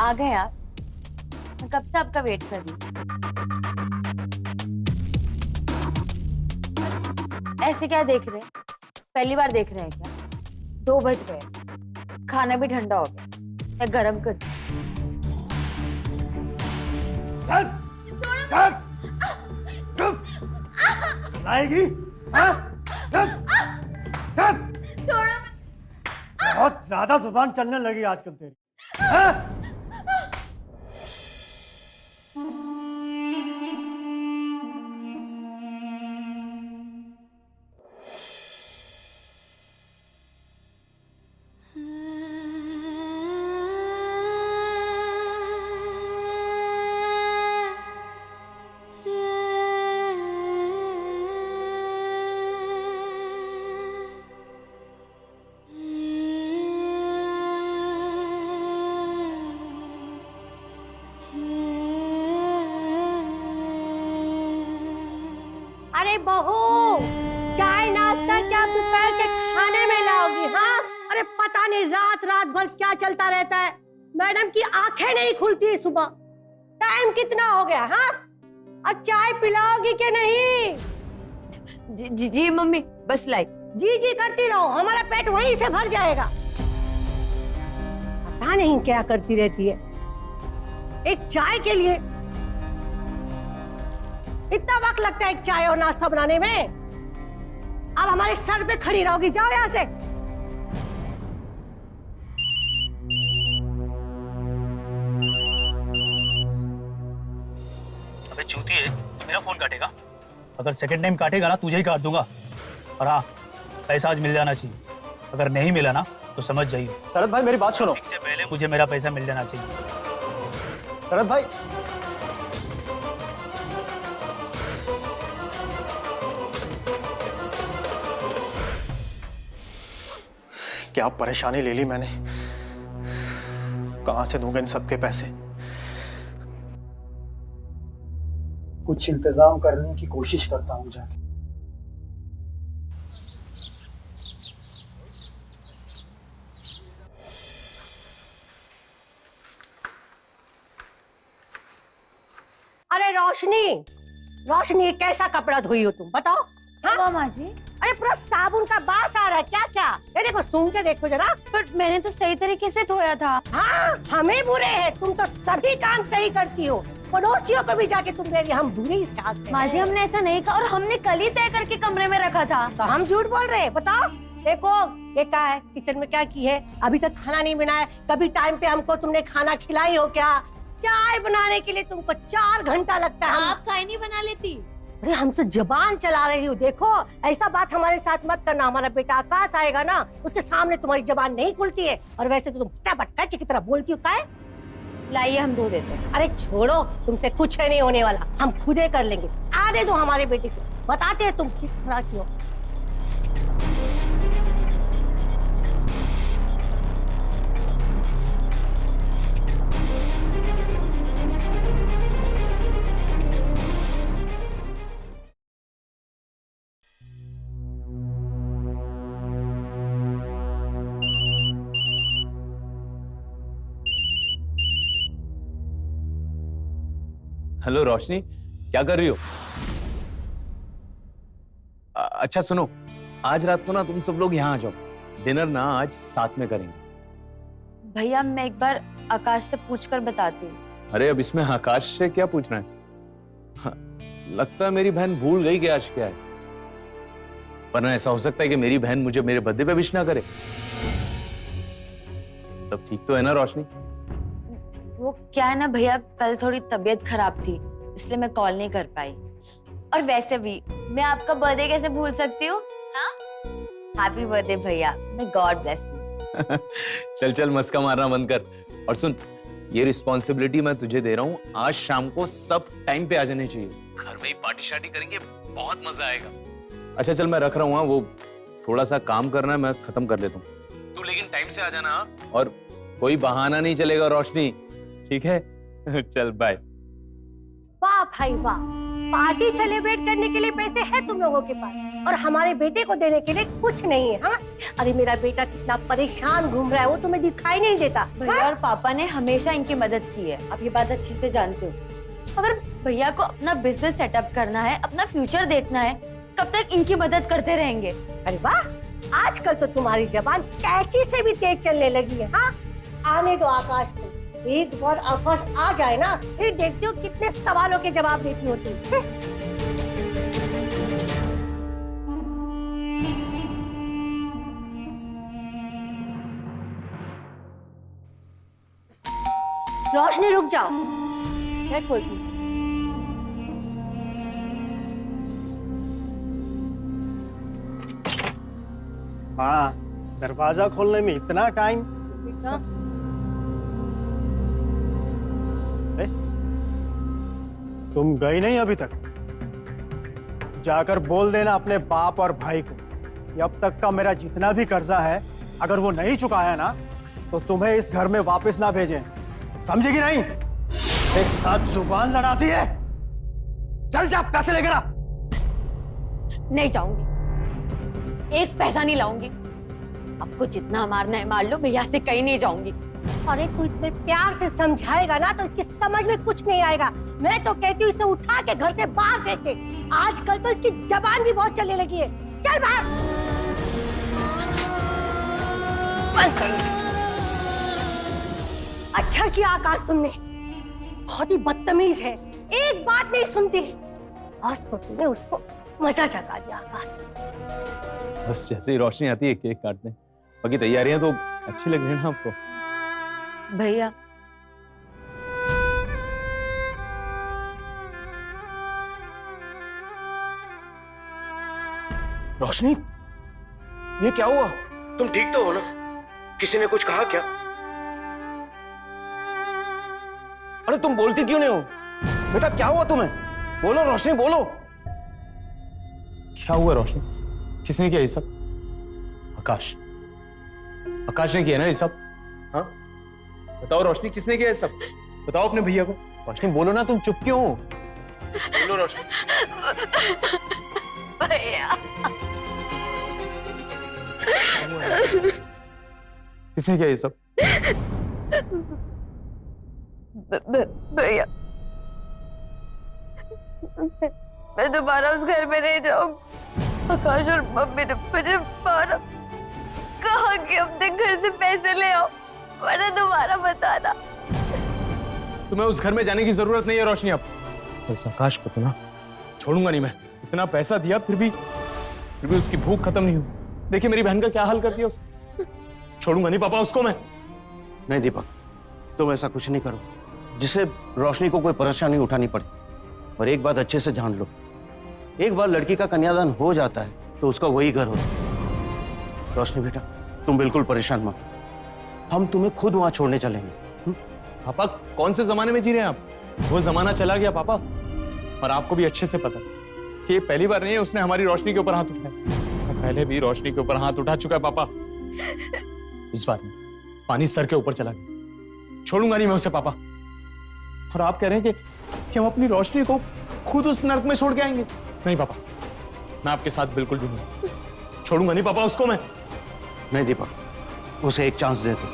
आ गए आप? मैं कब से आपका वेट कर रही हूँ। ऐसे क्या देख रहे हैं? पहली बार देख रहे हैं क्या? 2 बज गए, खाना भी ठंडा हो गया, मैं गरम करती हूँ। लाएगी? हाँ? चुप! चुप! बहुत ज्यादा जुबान चलने लगी आजकल तेरी। हाँ? अरे बहू, चाय नाश्ता क्या दोपहर के खाने में लाओगी? हाँ, अरे पता नहीं रात रात भर क्या चलता रहता है। मैडम की आंखें नहीं खुलती सुबह। टाइम कितना हो गया? हाँ, और चाय पिलाओगी कि नहीं? जी मम्मी, बस लाई। जी जी करती रहो, हमारा पेट वहीं से भर जाएगा। पता नहीं क्या करती रहती है। एक चाय के लिए इतना वक्त लगता है एक चाय और नाश्ता बनाने में। अब हमारे सर पे खड़ी रहोगी, जाओ यहाँ से। अबे चूती है, तू मेरा फोन काटेगा? अगर सेकंड टाइम काटेगा ना, तुझे ही काट दूंगा। और हाँ, पैसा आज मिल जाना चाहिए। अगर नहीं मिला ना तो समझ जाइए। शरद भाई मेरी बात सुनो। से पहले मुझे मेरा पैसा मिल जाना चाहिए। शरद भाई, क्या परेशानी ले ली मैंने। कहां से दूंगा इन सबके पैसे? कुछ इंतजाम करने की कोशिश करता हूँ जाके। अरे रोशनी, रोशनी कैसा कपड़ा धोई हो तुम, बताओ? हाँ? माँ जी, अरे पूरा साबुन का बास आ रहा है। क्या क्या? ये देखो, सूंघ के देखो जरा। पर मैंने तो सही तरीके से धोया था। हाँ, हमें बुरे हैं, तुम तो सभी काम सही करती हो। पड़ोसियों को भी जाके तुम दे रही, हम बुरे इस हाथ से। माँ जी, हमने ऐसा नहीं कहा, और हमने कल ही तय करके कमरे में रखा था। तो हम झूठ बोल रहे हैं? बताओ, देखो ये क्या है, किचन में क्या की है? अभी तक खाना नहीं बनाया। कभी टाइम पे हमको तुमने खाना खिलाई हो क्या? चाय बनाने के लिए तुमको 4 घंटा लगता है। आप चाय नहीं बना लेती? अरे हमसे जबान चला रही हो। देखो, ऐसा बात हमारे साथ मत करना। हमारा बेटा आकाश आएगा ना, उसके सामने तुम्हारी जबान नहीं खुलती है। और वैसे तो तुम पटका की तरह बोलती हो। क्या है? लाइए, हम धो देते हैं। अरे छोड़ो, तुमसे कुछ नहीं होने वाला, हम खुद ही कर लेंगे। आने दो हमारे बेटे को, बताते हैं तुम किस तरह की हो। हेलो रोशनी, क्या कर रही हो? अच्छा सुनो, आज रात को ना तुम सब लोग यहाँ आ जाओ। डिनर ना आज साथ में करेंगे। भैया, मैं एक बार आकाश से पूछकर बताती हूँ। अरे अब इसमें आकाश से क्या पूछना है? हाँ, लगता है मेरी बहन भूल गई कि आज क्या है। वरना ऐसा हो सकता है कि मेरी बहन मुझे मेरे बर्थडे पे विश ना करे। सब ठीक तो है ना रोशनी? वो क्या है ना भैया, कल थोड़ी तबीयत खराब थी, इसलिए मैं कॉल नहीं कर पाई। और वैसे भी मैं आपका बर्थडे कैसे भूल सकती हूँ? हाँ, हैप्पी बर्थडे भैया, मे गॉड ब्लेस यू। चल चल मस्का मारना बंद कर। और सुन, ये रिस्पॉन्सिबिलिटी मैं तुझे दे रहा हूँ। आज शाम को सब टाइम पे आ जाने चाहिए। घर में ही पार्टी शार्टी करेंगे, बहुत मजा आएगा। अच्छा चल, मैं रख रहा हूँ। वो थोड़ा सा काम करना है, मैं खत्म कर लेता हूँ। तू लेकिन टाइम से आ जाना, और कोई बहाना नहीं चलेगा रोशनी, ठीक है? चल बाय। वाह भाई वाह, पार्टी सेलिब्रेट करने के लिए पैसे है तुम लोगों के पास, और हमारे बेटे को देने के लिए कुछ नहीं है। हाँ, अरे मेरा बेटा कितना परेशान घूम रहा है, वो तुम्हें दिखाई नहीं देता। भैया और पापा ने हमेशा इनकी मदद की है, आप ये बात अच्छे से जानते हो। अगर भैया को अपना बिजनेस सेटअप करना है, अपना फ्यूचर देखना है, कब तक इनकी मदद करते रहेंगे? अरे वाह, आजकल तो तुम्हारी जबान कैंची से भी तेज चलने लगी है। हाँ, आने दो आकाश को, एक बार आकाश आ जाए ना, फिर देखती हो कितने सवालों के जवाब देती होती है। रोशनी रुक जाओ, मैं खोलती हूँ। हाँ, दरवाजा खोलने में इतना टाइम? बेटा, तुम गई नहीं अभी तक? जाकर बोल देना अपने बाप और भाई को कि अब तक का मेरा जितना भी कर्जा है, अगर वो नहीं चुकाया ना तो तुम्हें इस घर में वापस ना भेजें। समझेगी नहीं? मेरे साथ जुबान लड़ाती है। चल जा, पैसे लेकर आ। नहीं जाऊंगी, एक पैसा नहीं लाऊंगी। आपको जितना मारना है मार लो, भैया से कहीं नहीं जाऊंगी। अरे तू इतने प्यार से समझाएगा ना तो इसकी समझ में कुछ नहीं आएगा। मैं तो कहती हूँ इसे उठा के घर से बाहर फेंक दे। आजकल तो इसकी जबान भी बहुत चलने लगी है। चल बाहर। बंद करो इसे। अच्छा किया आकाश तुमने, बहुत ही बदतमीज है, एक बात नहीं सुनती। आज तो तुमने उसको मजा चखा दिया आकाश। बस जैसे ही रोशनी आती है केक काटने, बाकी तैयारियां तो अच्छी लग रही है ना आपको? भैया रोशनी, ये क्या हुआ? तुम ठीक तो हो ना? किसी ने कुछ कहा क्या? अरे तुम बोलती क्यों नहीं हो? बेटा क्या हुआ तुम्हें? बोलो रोशनी, बोलो। क्या हुआ रोशनी? किसने किया ये सब? आकाश, आकाश ने किया ना ये सब? हाँ बताओ रोशनी, किसने किया ये सब? बताओ अपने भैया को। रोशनी बोलो ना, तुम चुप क्यों हो? बोलो रोशनी। भैया किसने किया ये सब? भैया मैं दोबारा उस घर में नहीं जाऊंगी। आकाश और मम्मी ने मुझे मारा, कहा कि अपने घर से पैसे ले आओ वरना दोबारा मत आना। तुम्हें उस घर में जाने की जरूरत नहीं है रोशनी। अब इस आकाश को तो ना छोड़ूंगा नहीं मैं। इतना पैसा दिया फिर भी उसकी भूख खत्म नहीं हुई। देखिए मेरी बहन का क्या हाल कर दिया उसने। छोड़ूंगा नहीं पापा उसको मैं। नहीं दीपक, तुम ऐसा कुछ नहीं करो जिससे रोशनी को कोई परेशानी उठानी पड़े। और एक बात अच्छे से जान लो, एक बार लड़की का कन्यादान हो जाता है तो उसका वही घर होता है। रोशनी बेटा, तुम बिल्कुल परेशान मत, हम तुम्हें खुद वहां छोड़ने चलेंगे। पापा कौन से जमाने में जी रहे हैं आप? वो जमाना चला गया पापा। और आपको भी अच्छे से पता कि ये पहली बार नहीं है उसने हमारी रोशनी के ऊपर हाथ उठाया। पहले भी रोशनी के ऊपर हाथ उठा चुका है पापा। इस बार में पानी सर के ऊपर चला गया। छोड़ूंगा नहीं मैं उसे पापा। और आप कह रहे हैं कि हम अपनी रोशनी को खुद उस नर्क में छोड़ के आएंगे? नहीं पापा, मैं आपके साथ बिल्कुल भी नहीं। छोड़ूंगा नहीं पापा उसको मैं। नहीं दीपक, उसे एक चांस दे दो।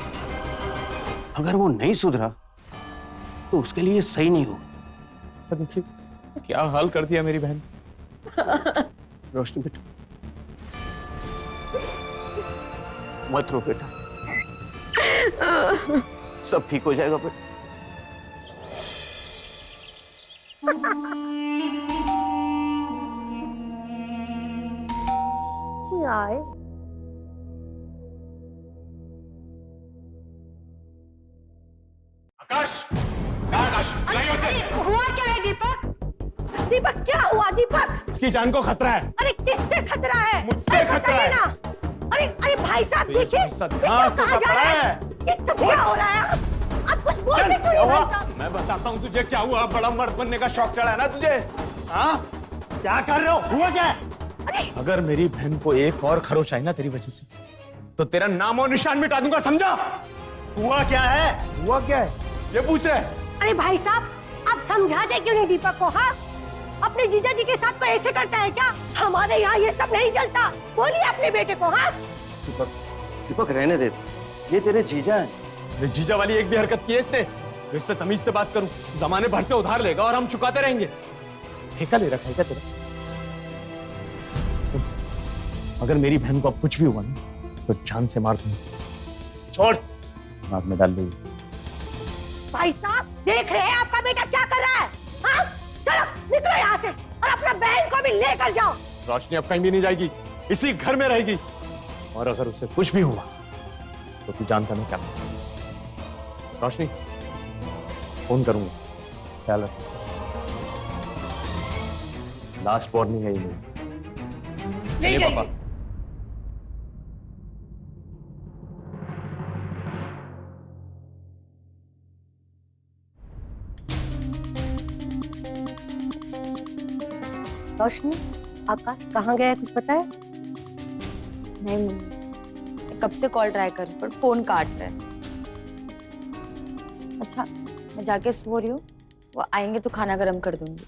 अगर वो नहीं सुधरा तो उसके लिए सही नहीं हो। देखिए क्या हाल कर दिया मेरी बहन। रोशनी बेटा, मत रो बेटा, सब ठीक हो जाएगा बेटा। आए आकाश, आकाश, हुआ क्या है दीपक? दीपक क्या हुआ दीपक? उसकी जान को खतरा है। अरे किससे खतरा है? मुझसे अरे खतरा बताइए है। ना। अरे अरे भाई साहब देखिए, भाई साहब, देखिए हाँ, वो तो कहाँ जा खतरा रहा है? है। ये सब क्या हो रहा है? आप कुछ बोलते क्यों नहीं भाई साहब? मैं बताता हूँ तुझे क्या हुआ। बड़ा मर्द बनने का शौक चढ़ा है ना तुझे? हाँ क्या कर रहे हो? हुआ क्या है? अगर मेरी बहन को एक और खरोच आई ना तेरी वजह से तो तेरा नाम और निशान मिटा दूंगा, समझा? हुआ क्या है? हुआ क्या है ये पूछ रहे? अरे भाई साहब, आप समझाते क्यों नहीं दीपक को? हाँ, अब अपने जीजा जी के साथ कोई ऐसे करता है क्या? हमारे यहाँ ये सब नहीं चलता। बोलिए अपने बेटे को। हाँ, दीपक, दीपक रहने दे, ये तेरे जीजा हैं। ये जीजा वाली एक भी हरकत की है इसने। तो इससे तमीज से बात करूं, जमाने भर से उधार लेगा और हम चुकाते रहेंगे। ठेका ले रखा है क्या तेरा? सुन, अगर मेरी बहन को अब कुछ भी हुआ ना तो जान से मार दूंगा। छोड़, नाक में डाल देगी। भाई साहब देख रहे हैं आपका बेटा क्या कर रहा है? हाँ, चलो निकलो यहाँ से और अपना बहन को भी लेकर जाओ। रोशनी अब कहीं भी नहीं जाएगी, इसी घर में रहेगी। और अगर उसे कुछ भी हुआ तो तू जानता नहीं क्या करूंगा। रोशनी, फोन करूंगा, ख्याल रख। लास्ट वार्निंग है ये मेरी। ले चलिए पापा। रोशनी, आकाश कहाँ गया है कुछ पता है? नहीं मम्मी, मैं कब से कॉल ट्राई कर रही हूँ पर फोन काट रहा है। अच्छा, मैं जाके सो रही हूँ, वो आएंगे तो खाना गर्म कर दूंगी।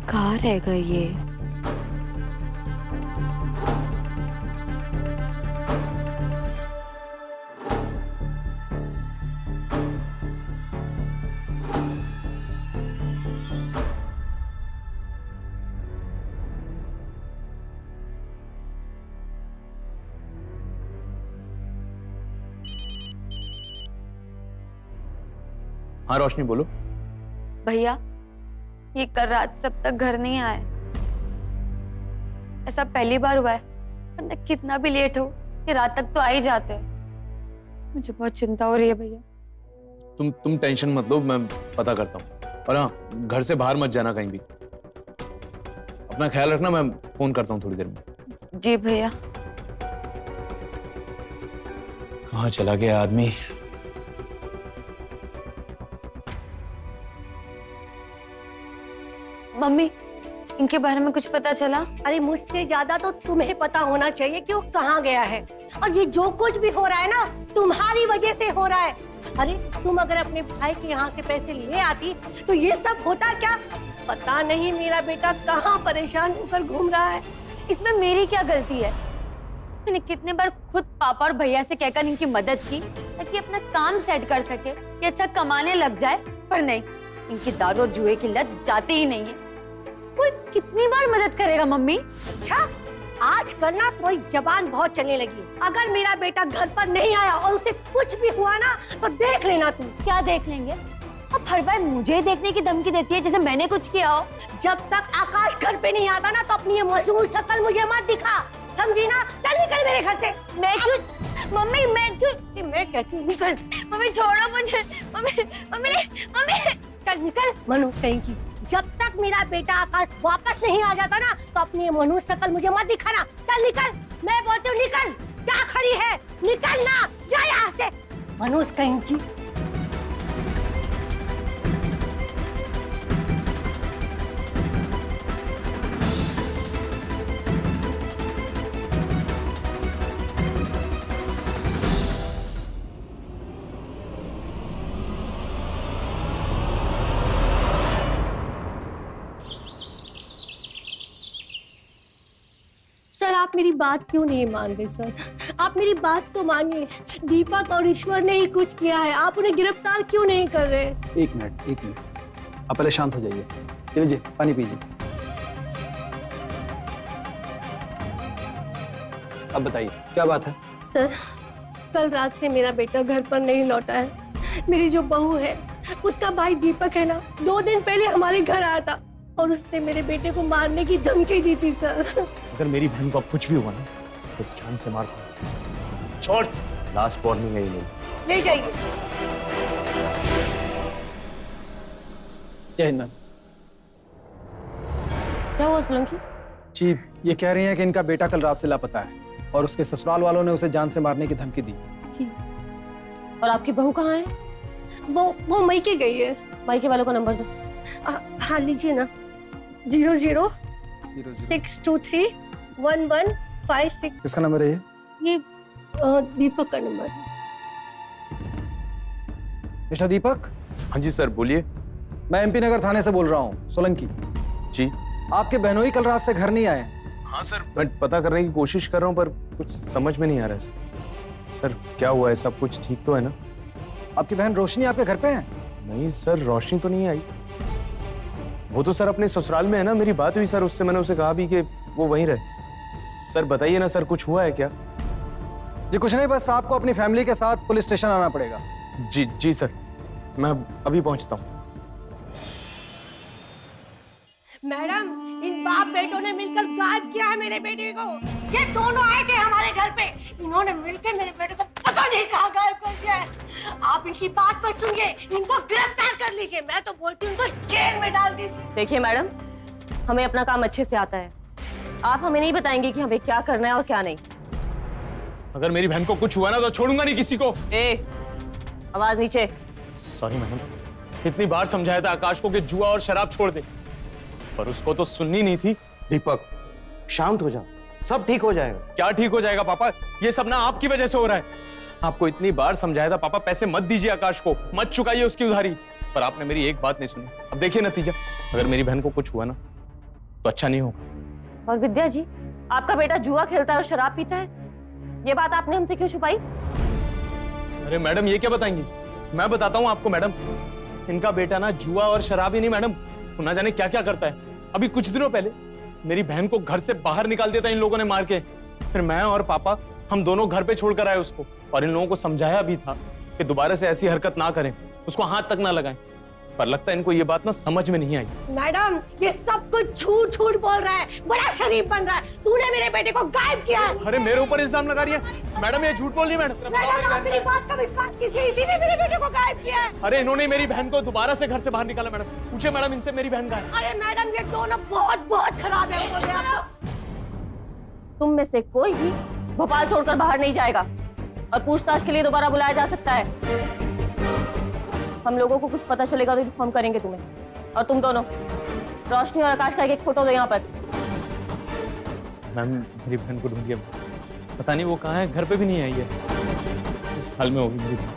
कहाँ रहेगा ये? हाँ रोशनी बोलो। भैया, ये कल रात से अब तक घर नहीं आए। ऐसा पहली बार हुआ है, वरना कितना भी लेट हो ये रात तक तो आ ही जाते हैं। मुझे बहुत चिंता हो रही है भैया। तुम टेंशन मत लो, मैं पता करता हूँ। और हाँ, घर से बाहर मत जाना कहीं भी। अपना ख्याल रखना, मैं फोन करता हूँ थोड़ी देर में। जी भैया। कहाँ चला गया आदमी? मम्मी, इनके बारे में कुछ पता चला? अरे मुझसे ज्यादा तो तुम्हें पता होना चाहिए कि वो कहाँ गया है। और ये जो कुछ भी हो रहा है ना, तुम्हारी वजह से हो रहा है। अरे तुम अगर अपने भाई के यहाँ से पैसे ले आती तो ये सब होता क्या? पता नहीं मेरा बेटा कहाँ परेशान होकर घूम रहा है। इसमें मेरी क्या गलती है? मैंने कितने बार खुद पापा और भैया से कहकर इनकी मदद की ताकि अपना काम सेट कर सके, कि अच्छा कमाने लग जाए, पर नहीं, इनकी दारू और जुए की लत जाती ही नहीं है। कोई कितनी बार मदद करेगा मम्मी? अच्छा, आज करना तुम्हारी जबान बहुत चलने लगी। अगर मेरा बेटा घर पर नहीं आया और उसे कुछ भी हुआ ना तो देख लेना तुम। क्या देख लेंगे? अब हर बार मुझे देखने की धमकी देती है जैसे मैंने कुछ किया हो। जब तक आकाश घर पे नहीं आता ना तो अपनी ये मशहूर शक्ल मुझे मत दिखा, समझी ना? चल निकल मेरे घर से। मैं क्यों? मम्मी मैं क्यों? मैं कहती हूँ निकल। मम्मी छोड़ो मुझे। मम्मी मम्मी मम्मी चल निकल। मनुष्य कहीं की, जब तक मेरा बेटा आकाश वापस नहीं आ जाता ना तो अपनी ये मनुष्य शक्ल मुझे मत दिखाना। चल निकल, मैं बोलती हूँ निकल। क्या खड़ी है? निकल ना, जा यहाँ से। मनुष्य कहीं की। सर आप मेरी बात क्यों नहीं मान रहे सर? आप मेरी बात तो मानिए। दीपक और ईश्वर ने ही कुछ किया है, आप उन्हें गिरफ्तार क्यों नहीं कर रहे? एक मिनट, आप पहले शांत हो जाइए। ये लीजिए पानी पीजिए। अब बताइए क्या बात है? सर कल रात से मेरा बेटा घर पर नहीं लौटा है। मेरी जो बहू है उसका भाई दीपक है ना, 2 दिन पहले हमारे घर आया था और उसने मेरे बेटे को मारने की धमकी दी थी सर। अगर मेरी बहन को अब कुछ भी हुआ ना तो जान से मार दूंगा। छोड़, लास्ट वार्निंग है ये मेरी। ले जाइए। जय हिंद मैम। क्या हुआ सोलंकी? जी ये कह रही हैं कि इनका बेटा कल रात से लापता है और उसके ससुराल वालों ने उसे जान से मारने की धमकी दी। जी और आपकी बहू कहाँ है? वो मई के गई है। मायके वालों का नंबर दो। हाँ लीजिए ना, 0006231156। किसका नंबर है ये? ये दीपक का नंबर है। मिस्टर दीपक, हाँ जी सर, बोलिए। मैं एमपी नगर थाने से बोल रहा हूँ, सोलंकी। जी। आपके बहनोई कल रात से घर नहीं आए। हाँ सर, मैं पता करने की कोशिश कर रहा हूँ पर कुछ समझ में नहीं आ रहा है सर। क्या हुआ है? सब कुछ ठीक तो है ना? आपकी बहन रोशनी आपके घर पे है? नहीं सर, रोशनी तो नहीं आई। वो तो सर अपने ससुराल में है ना। मेरी बात हुई सर उससे, मैंने उसे कहा भी कि वो वहीं रहे। सर बताइए ना सर, कुछ हुआ है क्या? जी कुछ नहीं, बस आपको अपनी फैमिली के साथ पुलिस स्टेशन आना पड़ेगा। जी सर, मैं अभी पहुंचता हूँ। मैडम, इन बाप बेटों ने मिलकर गायब किया है मेरे बेटे को। ये दोनों आए थे हमारे घर पे, इन्होंने मिलकर मेरे बेटे को पता नहीं कहाँ गायब कर दिया है। आप इनकी बात मत सुनिए, इनको गिरफ्तार कर लीजिए। मैं तो बोलती हूँ इनको जेल में डाल दीजिए। देखिए मैडम, हमें अपना काम अच्छे से आता है। आप हमें नहीं बताएंगे कि हमें क्या करना है और क्या नहीं। अगर मेरी बहन को कुछ हुआ ना तो छोड़ूंगा नहीं किसी को। आवाज नीचे। सॉरी मैडम, इतनी बार समझाया था आकाश को कि जुआ और शराब छोड़ दे, पर उसको तो सुननी नहीं थी। दीपक, शांत हो जाओ, सब ठीक हो जाएगा। क्या ठीक हो जाएगा पापा? ये सब ना आपकी वजह से हो रहा है। आपको इतनी बार समझाया था पापा, पैसे मत दीजिए आकाश को, मत चुकाइए उसकी उधारी, पर आपने मेरी एक बात नहीं सुनी। अब देखिए नतीजा, अगर मेरी बहन को कुछ हुआ ना तो अच्छा नहीं होगा। और विद्या जी, आपका बेटा जुआ खेलता है और शराब पीता है, ये बात आपने हमसे क्यों छुपाई? अरे मैडम, ये क्या बताएंगी? मैं बताता हूँ आपको मैडम। इनका बेटा ना जुआ और शराब ही नहीं मैडम, ना जाने क्या क्या करता है। अभी कुछ दिनों पहले मेरी बहन को घर से बाहर निकाल दिया था इन लोगों ने मार के। फिर मैं और पापा हम दोनों घर पे छोड़कर आए उसको, और इन लोगों को समझाया भी था कि दोबारा से ऐसी हरकत ना करें, उसको हाथ तक ना लगाएं, पर लगता है इनको ये बात ना समझ में नहीं आई। मैडम, ये सब कुछ झूठ झूठ बोल रहा है, बड़ा शरीफ बन रहा है। तूने मेरे बेटे को गायब किया है। अरे मेरे ऊपर इल्जाम लगा रही है मैडम, ये झूठ बोल रही है मैडम। मैडम, आप मेरी बात का विश्वास कीजिए, इसी ने मेरे बेटे को गायब किया है। अरे इन्होंने मेरी बहन को दोबारा से घर से बाहर निकाला मैडम। पूछे मैडम इनसे मेरी बहन कहाँ है? अरे मैडम, ये दोनों बहुत बहुत खराब है। बोले आप तुम में से कोई भी भोपाल छोड़कर बाहर नहीं जाएगा, और पूछताछ के लिए दोबारा बुलाया जा सकता है। हम लोगों को कुछ पता चलेगा तो इन्फॉर्म करेंगे तुम्हें। और तुम दोनों, रोशनी और आकाश का एक फोटो दो यहाँ पर। मैम, मेरी बहन को ढूंढिए, पता नहीं वो कहाँ है, घर पे भी नहीं आई है। इस हाल में होगी मेरी बहन।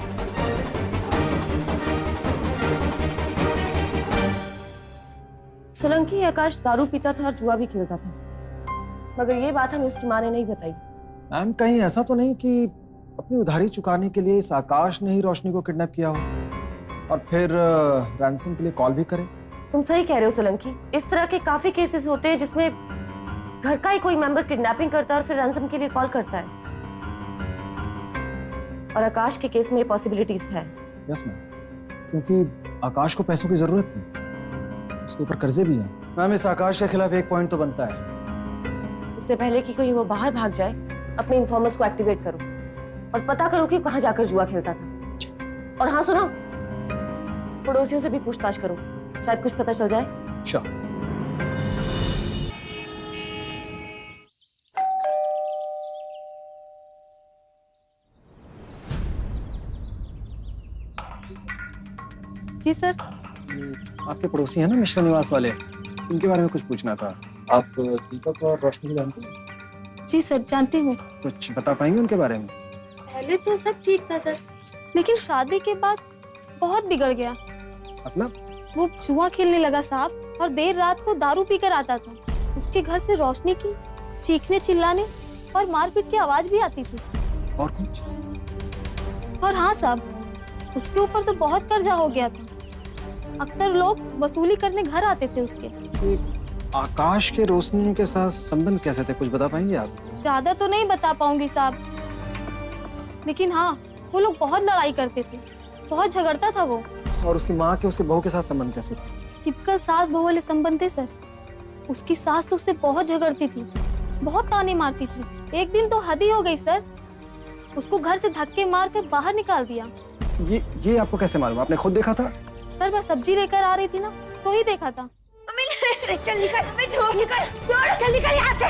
सोलंकी आकाश दारू पीता था और जुआ भी खेलता था, मगर ये बात हमें उसकी माँ ने नहीं बताई। मैम, कहीं ऐसा तो नहीं कि अपनी उधारी चुकाने के लिए इस आकाश ने ही रोशनी को किडनैप किया हो और फिर रैंसम के लिए कॉल भी करे? तुम सही कह रहे हो सोलंकी, इस तरह के काफी केसेस होते हैं जिसमें घर का ही कोई मेंबर किडनैपिंग करता है और फिर रैंसम के लिए कॉल करता है। और आकाश के केस में ये पॉसिबिलिटीज है। यस मैम, क्योंकि आकाश को पैसों की जरूरत थी, उसके ऊपर कर्जे भी हैं। मैम, इस आकाश के खिलाफ एक पॉइंट तो बनता है। इससे पहले कि कोई वो बाहर भाग जाए, अपने इन्फॉर्मर्स को एक्टिवेट करो और पता करो कि कहाँ जाकर जुआ खेलता था। और हाँ सुनो, पड़ोसियों से भी पूछताछ करो, शायद कुछ पता चल जाए। श्योर। जी सर। आपके पड़ोसी हैं ना मिश्रा निवास वाले, उनके बारे में कुछ पूछना था। आप दीपक और रोशनी को जानते हैं? जी सर, जानती हूँ। कुछ बता पाएंगे उनके बारे में? पहले तो सब ठीक था सर, लेकिन शादी के बाद बहुत बिगड़ गया। मतलब? वो जुआ खेलने लगा साहब, और देर रात को दारू पीकर आता था। उसके घर से रोशनी की चीखने चिल्लाने और मारपीट की आवाज भी आती थी। और कुछ? और हाँ साहब, उसके ऊपर तो बहुत कर्जा हो गया था। अक्सर लोग वसूली करने घर आते थे उसके। आकाश के रोशनी के साथ संबंध कैसे थे, कुछ बता पाएंगे आप? ज्यादा तो नहीं बता पाऊंगी साहब, लेकिन हाँ, वो लोग बहुत लड़ाई करते थे, बहुत झगड़ता था वो। और उसकी माँ के उसके बहू के साथ संबंध कैसे थे? टिपिकल सास बहू वाले संबंध थे सर। उसकी सास तो उससे बहुत झगड़ती थी, बहुत ताने मारती थी। एक दिन तो हद ही हो गई सर, उसको घर से धक्के मार कर बाहर निकाल दिया। ये आपको कैसे मालूम? आपने खुद देखा था? सर, मैं सब्जी लेकर आ रही थी ना, तो ही देखा था। चल निकल, निकल, चल निकल यहाँ से।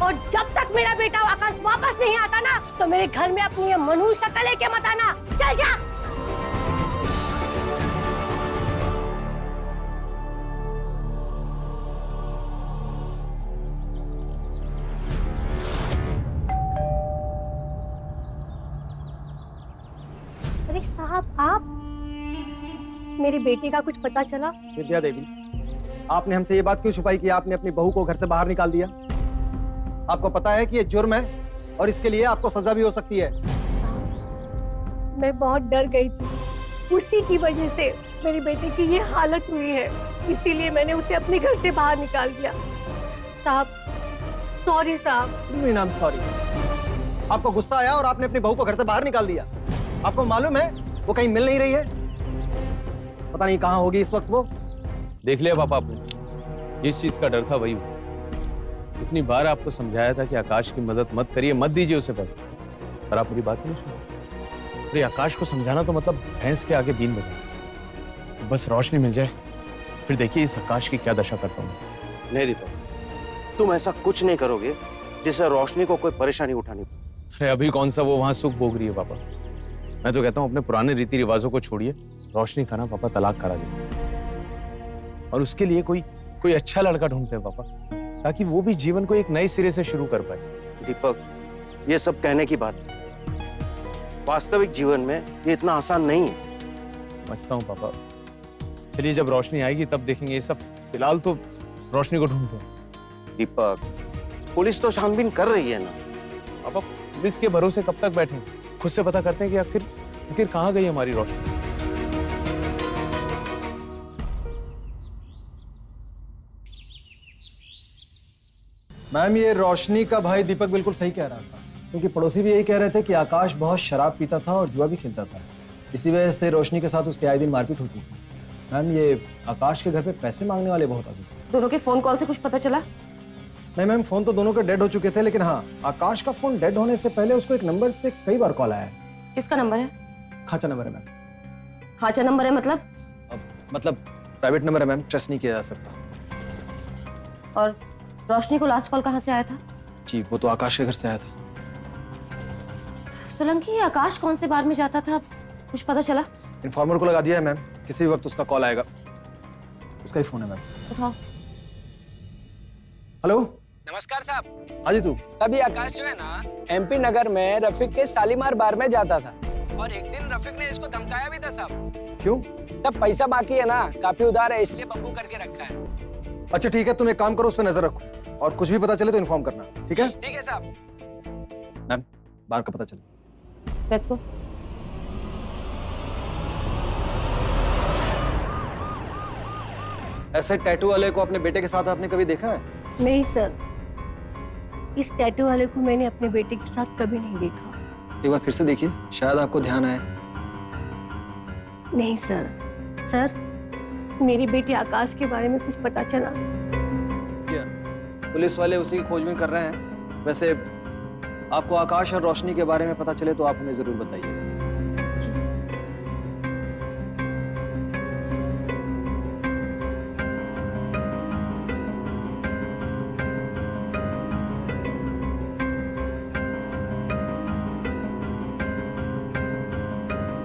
और जब तक मेरा बेटा आकाश वापस नहीं आता ना, तो मेरे घर में अपनी ये मनुष्य शक्ल लेके मत आना। चल जा। अरे साहब, आप, मेरी बेटी का कुछ पता चला? विद्या देवी, आपने हमसे ये बात क्यों छुपाई कि आपने अपनी बहू को घर से बाहर निकाल दिया? आपको पता है कि ये जुर्म है और इसके लिए आपको सजा भी हो सकती है। मैं बहुत डर गई थी, उसी की वजह से मेरी बेटी की ये हालत हुई है, इसीलिए मैंने उसे अपने घर से बाहर निकाल दिया। साहब, सॉरी साहब। सॉरी। आपको गुस्सा आया और आपने अपनी बहू को घर से बाहर निकाल दिया। आपको मालूम है वो कहीं मिल नहीं रही है? पता नहीं कहाँ होगी इस वक्त वो। देख लिया पापा आपने, जिस चीज का डर था वही हुआ। इतनी बार आपको समझाया था कि आकाश की मदद मत करिए, मत दीजिए उसे पैसे, पर आप मेरी बात नहीं सुनी। अरे आकाश को समझाना तो मतलब भैंस के आगे बीन बजाना। बस रोशनी मिल जाए, फिर देखिए इस आकाश की क्या दशा करता हूँ। नहीं दीपक, तुम ऐसा कुछ नहीं करोगे जिससे रोशनी को कोई परेशानी उठानी पड़े। अरे अभी कौन सा वो वहां सुख भोग रही है पापा। मैं तो कहता हूँ अपने पुराने रीति रिवाजों को छोड़िए, रोशनी का ना पापा तलाक करा दे और उसके लिए कोई अच्छा लड़का ढूंढते हैं पापा, ताकि वो भी जीवन को एक नए सिरे से शुरू कर पाए। दीपक, ये सब कहने की बात है, वास्तविक जीवन में ये इतना आसान नहीं है। समझता हूँ पापा, चलिए जब रोशनी आएगी तब देखेंगे ये सब। फिलहाल तो रोशनी को ढूंढते हैं। दीपक, पुलिस तो छानबीन कर रही है ना। पापा पुलिस के भरोसे कब तक बैठे, खुद से पता करते हैं कि आखिर कहाँ गई हमारी रोशनी। मैम, ये रोशनी का भाई दीपक बिल्कुल सही कह रहा था, क्योंकि पड़ोसी भी यही कह रहे थे कि आकाश बहुत शराब पीता था और जुआ भी खेलता था। इसी वजह से रोशनी के साथ उसके आए दिन मारपीट होती थी। मैम, ये आकाश के घर पे पैसे मांगने वाले बहुत आते थे। दोनों के फोन कॉल से कुछ पता चला? नहीं मैम, फोन तो दोनों के डेड हो चुके थे, लेकिन हाँ, आकाश का फोन डेड होने से पहले उसको एक नंबर से कई बार कॉल आया है। किसका नंबर है? खाचा नंबर है मैम। खाचा नंबर है मतलब? मतलब प्राइवेट नंबर है मैम, ट्रस्ट नहीं किया जा सकता। और रोशनी को लास्ट कॉल कहाँ से आया था? जी, वो तो आकाश के घर से आया था। सोलंकी, आकाश कौन से बार में जाता था, कुछ पता चला? इन्फॉर्मर को लगा दिया है मैम, किसी भी वक्त उसका कॉल आएगा। उसका ही फोन है मैम। उठाओ। हेलो। नमस्कार साहब। हाँ जी, तू सभी आकाश जो है ना, एमपी नगर में रफीक के शालीमार बार में जाता था और एक दिन रफीक ने इसको धमकाया भी था साहब। क्यों? सब पैसा बाकी है ना, काफी उधार है, इसलिए बम्बू करके रखा है। अच्छा ठीक है, तुम एक काम करो, उस पर नजर रखो और कुछ भी पता चले तो इन्फॉर्म करना, ठीक है? ठीक है साहब। मैम, बाहर का पता चले। Let's go. ऐसे टैटू वाले को अपने बेटे के साथ आपने कभी देखा है? नहीं सर, इस टैटू वाले को मैंने अपने बेटे के साथ कभी नहीं देखा। एक बार फिर से देखिए, शायद आपको ध्यान आए। नहीं सर। सर, मेरी बेटी आकाश के बारे में कुछ पता चला? पुलिस वाले उसी की खोजबीन कर रहे हैं। वैसे आपको आकाश और रोशनी के बारे में पता चले तो आप हमें जरूर बताइएगा। जी सर।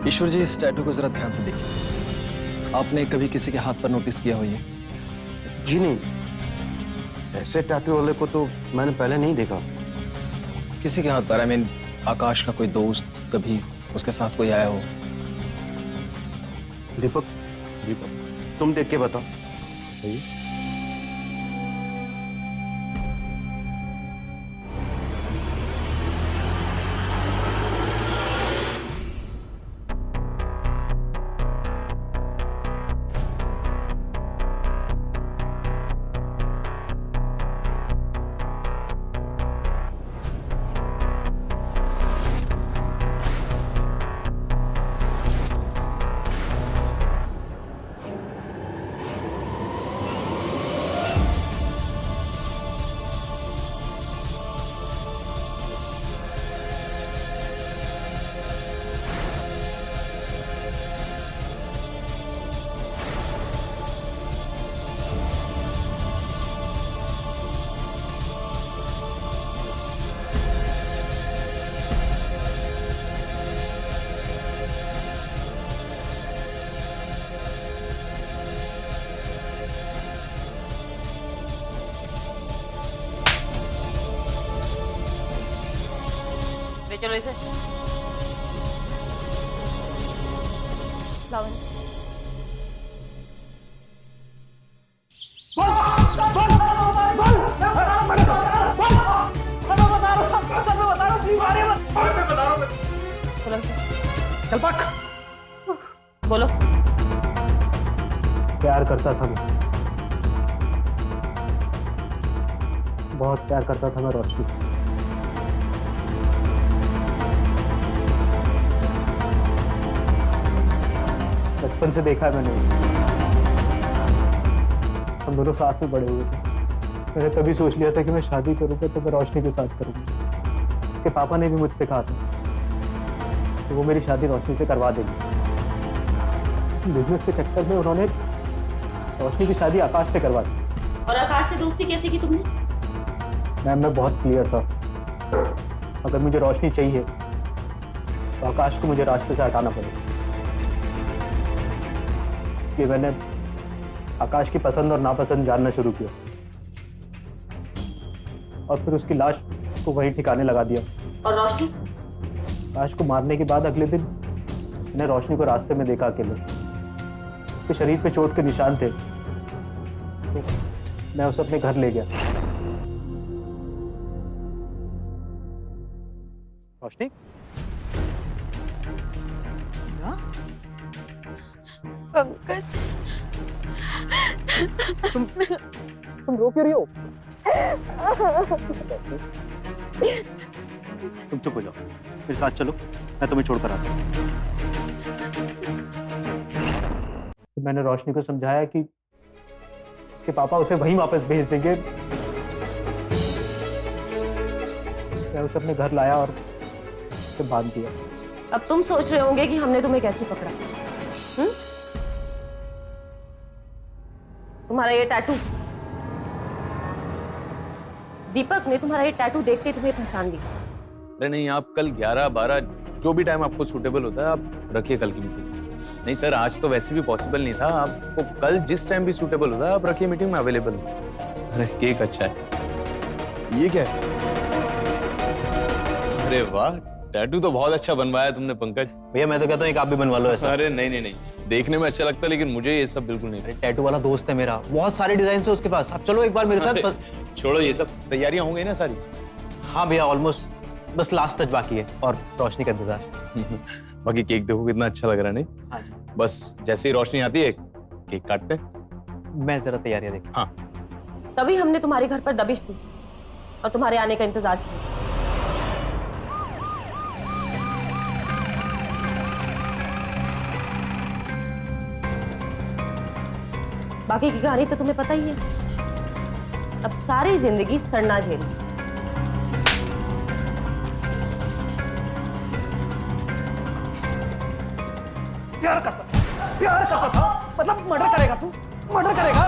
ईश्वर जी, इस टैटू को जरा ध्यान से देखिए। आपने कभी किसी के हाथ पर नोटिस किया हो ये? जी नहीं, ऐसे टैटू वाले को तो मैंने पहले नहीं देखा। किसी के हाथ पर, आई मीन आकाश का कोई दोस्त, कभी उसके साथ कोई आया हो? दीपक, तुम देख के बताओ। ले चलो इसे। लाओ इन्हें। चल पक। बोलो। प्यार करता था मैं, बहुत प्यार करता था मैं रोशनी से। बचपन से देखा है मैंने उसे, हम दोनों साथ में बड़े हुए थे। मैंने तभी सोच लिया था कि मैं शादी करूंगा तो मैं रोशनी के साथ करूंगा। उसके पापा ने भी मुझसे कहा था तो वो मेरी शादी रोशनी से करवा देंगे। बिजनेस के चक्कर में उन्होंने रोशनी की शादी आकाश से करवा दी। और आकाश से दोस्ती कैसे की तुमने? मैम मैं बहुत क्लियर था, अगर मुझे रोशनी चाहिए तो आकाश को मुझे रास्ते से हटाना पड़ेगा। इसलिए मैंने आकाश की पसंद और नापसंद जानना शुरू किया और फिर उसकी लाश को वहीं ठिकाने लगा दिया। और रोशनी? आकाश को मारने के बाद अगले दिन मैंने रोशनी को रास्ते में देखा अकेले। उसके शरीर पे चोट के निशान थे तो मैं उसे अपने घर ले गया। रोशनी पंकज, तुम रो क्यों रही हो? तुम चुप हो जाओ, मेरे साथ चलो, मैं तुम्हें छोड़कर आता हूँ। मैंने रोशनी को समझाया कि पापा उसे वहीं वापस भेज देंगे। मैं उसे अपने घर लाया और उसे बांध दिया। अब तुम सोच रहे होंगे कि हमने तुम्हें कैसे पकड़ा? तुम्हारा ये टैटू, दीपक ने तुम्हारा ये टैटू देख के तुम्हें पहचान लिया। अरे नहीं, आप कल 11-12 जो भी टाइम आपको सूटेबल होता है आप रखिए कल की मीटिंग। नहीं सर, आज तो वैसे भी पॉसिबल नहीं था। आपको कल जिस टाइम भी सूटेबल होता है आप रखिए, मीटिंग में अवेलेबल हूँ। अरे केक अच्छा है। ये क्या है? अरे वाह, टैटू तो बहुत अच्छा बनवाया तुमने पंकज। भैया मैं तो कहता हूँ एक आप भी बनवा लो ऐसा। अरे नहीं नहीं नहीं, देखने में अच्छा लगता है लेकिन मुझे ये सब बिल्कुल नहीं। अरे टैटू वाला दोस्त है मेरा, बहुत सारे डिजाइन है उसके पास। आप चलो एक बार मेरे साथ। बस छोड़ो ये सब, तैयारियां हो गई ना सारी? हाँ भैया ऑलमोस्ट, बस लास्ट टच बाकी है और रोशनी का इंतजार। बाकी केक देखो कितना अच्छा लग रहा है। नहीं हाँ जी। बस जैसे ही रोशनी आती है केक काटते हैं। मैं जरा तैयारियां देख। हाँ तभी हमने तुम्हारे घर पर दबिश दी और तुम्हारे आने का इंतजार किया। बाकी की कहानी तो तुम्हें पता ही है। अब सारी जिंदगी सड़ना झेल। प्यार करता था, मतलब मर्डर करेगा तू? मर्डर करेगा?